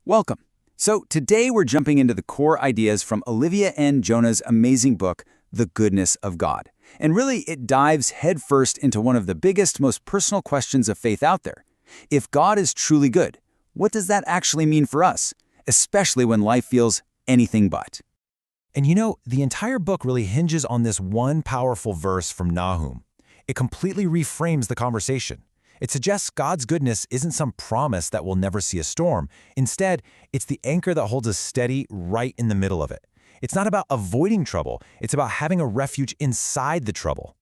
Welcome. So today we're jumping into the core ideas from Olivia N. Jonah's amazing book, The Goodness of God. And really, it dives headfirst into one of the biggest, most personal questions of faith out there. If God is truly good, what does that actually mean for us, especially when life feels anything but? And the entire book really hinges on this one powerful verse from Nahum. It completely reframes the conversation. It suggests God's goodness isn't some promise that we'll never see a storm. Instead, it's the anchor that holds us steady right in the middle of it. It's not about avoiding trouble. It's about having a refuge inside the trouble.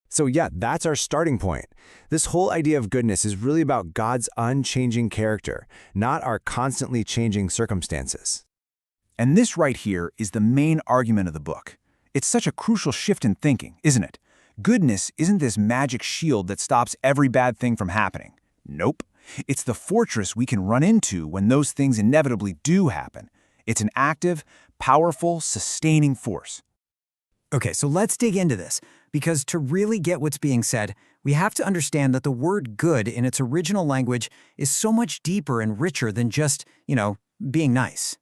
So yeah, that's our starting point. This whole idea of goodness is really about God's unchanging character, not our constantly changing circumstances. And this right here is the main argument of the book. It's such a crucial shift in thinking, isn't it? Goodness isn't this magic shield that stops every bad thing from happening. Nope. It's the fortress we can run into when those things inevitably do happen. It's an active, powerful, sustaining force. Okay, so let's dig into this, because to really get what's being said, we have to understand that the word good in its original language is so much deeper and richer than just, being nice.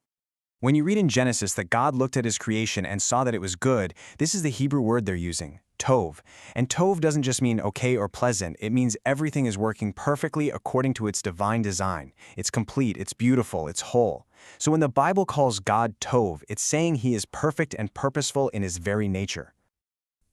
When you read in Genesis that God looked at his creation and saw that it was good, this is the Hebrew word they're using, tov. And tov doesn't just mean okay or pleasant, it means everything is working perfectly according to its divine design. It's complete, it's beautiful, it's whole. So when the Bible calls God tov, it's saying he is perfect and purposeful in his very nature.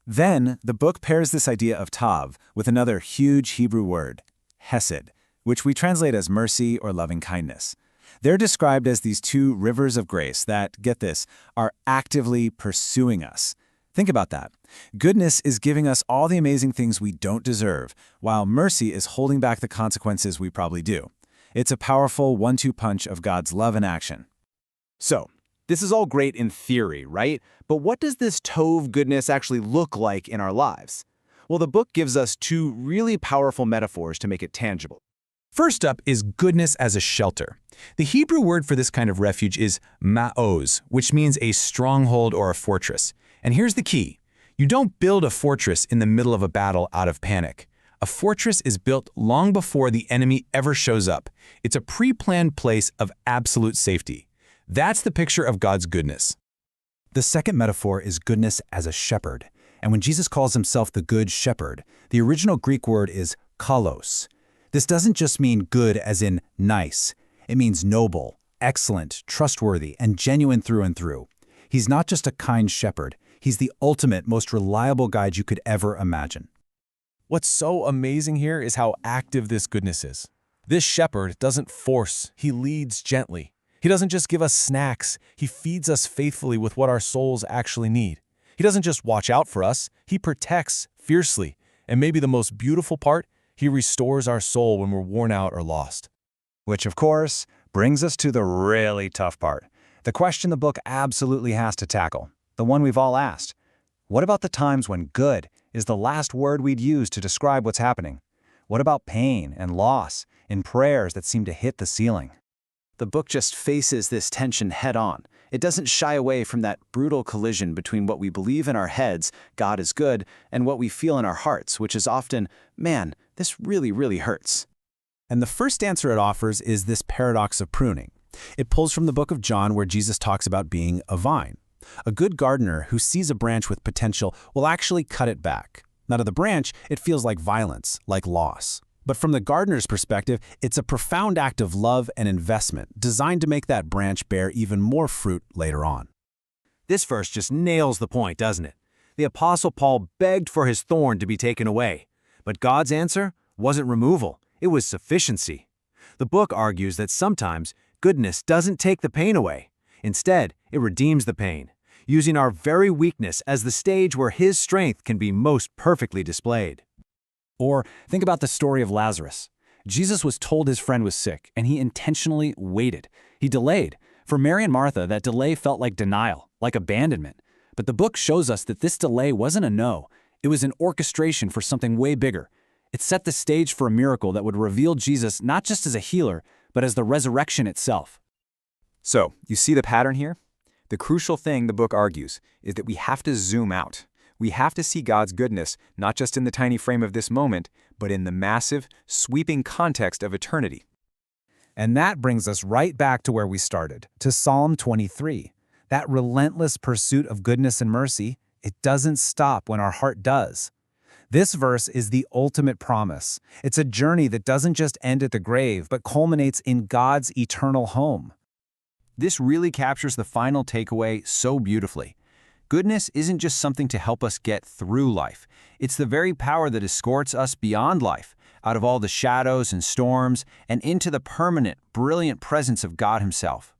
Then, the book pairs this idea of tav with another huge Hebrew word, hesed, which we translate as mercy or loving kindness. They're described as these two rivers of grace that, get this, are actively pursuing us. Think about that. Goodness is giving us all the amazing things we don't deserve, while mercy is holding back the consequences we probably do. It's a powerful one-two punch of God's love in action. So, this is all great in theory, right? But what does this tov goodness actually look like in our lives? Well, the book gives us two really powerful metaphors to make it tangible. First up is goodness as a shelter. The Hebrew word for this kind of refuge is ma'oz, which means a stronghold or a fortress. And here's the key. You don't build a fortress in the middle of a battle out of panic. A fortress is built long before the enemy ever shows up. It's a pre-planned place of absolute safety. That's the picture of God's goodness. The second metaphor is goodness as a shepherd. And when Jesus calls himself the Good Shepherd, the original Greek word is kalos. This doesn't just mean good as in nice. It means noble, excellent, trustworthy, and genuine through and through. He's not just a kind shepherd. He's the ultimate, most reliable guide you could ever imagine. What's so amazing here is how active this goodness is. This shepherd doesn't force, he leads gently. He doesn't just give us snacks, he feeds us faithfully with what our souls actually need. He doesn't just watch out for us, he protects fiercely. And maybe the most beautiful part, he restores our soul when we're worn out or lost. Which, of course, brings us to the really tough part. The question the book absolutely has to tackle. The one we've all asked. What about the times when good is the last word we'd use to describe what's happening? What about pain and loss in prayers that seem to hit the ceiling? The book just faces this tension head-on. It doesn't shy away from that brutal collision between what we believe in our heads, God is good, and what we feel in our hearts, which is often, man, this really, really hurts. And the first answer it offers is this paradox of pruning. It pulls from the book of John where Jesus talks about being a vine. A good gardener who sees a branch with potential will actually cut it back. Now to the branch, it feels like violence, like loss. But from the gardener's perspective, it's a profound act of love and investment designed to make that branch bear even more fruit later on. This verse just nails the point, doesn't it? The Apostle Paul begged for his thorn to be taken away. But God's answer wasn't removal, it was sufficiency. The book argues that sometimes goodness doesn't take the pain away. Instead, it redeems the pain, using our very weakness as the stage where his strength can be most perfectly displayed. Or think about the story of Lazarus. Jesus was told his friend was sick, and he intentionally waited. He delayed. For Mary and Martha, that delay felt like denial, like abandonment. But the book shows us that this delay wasn't a no. It was an orchestration for something way bigger. It set the stage for a miracle that would reveal Jesus not just as a healer, but as the resurrection itself. So, you see the pattern here? The crucial thing the book argues is that we have to zoom out. We have to see God's goodness not just in the tiny frame of this moment, but in the massive, sweeping context of eternity. And that brings us right back to where we started, to Psalm 23. That relentless pursuit of goodness and mercy, it doesn't stop when our heart does. This verse is the ultimate promise. It's a journey that doesn't just end at the grave, but culminates in God's eternal home. This really captures the final takeaway so beautifully. Goodness isn't just something to help us get through life. It's the very power that escorts us beyond life, out of all the shadows and storms, and into the permanent, brilliant presence of God Himself.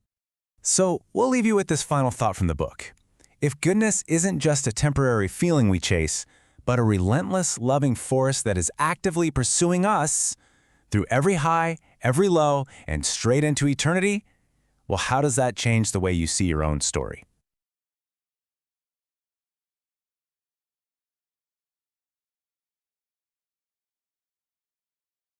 So, we'll leave you with this final thought from the book. If goodness isn't just a temporary feeling we chase, but a relentless, loving force that is actively pursuing us through every high, every low, and straight into eternity, well, how does that change the way you see your own story?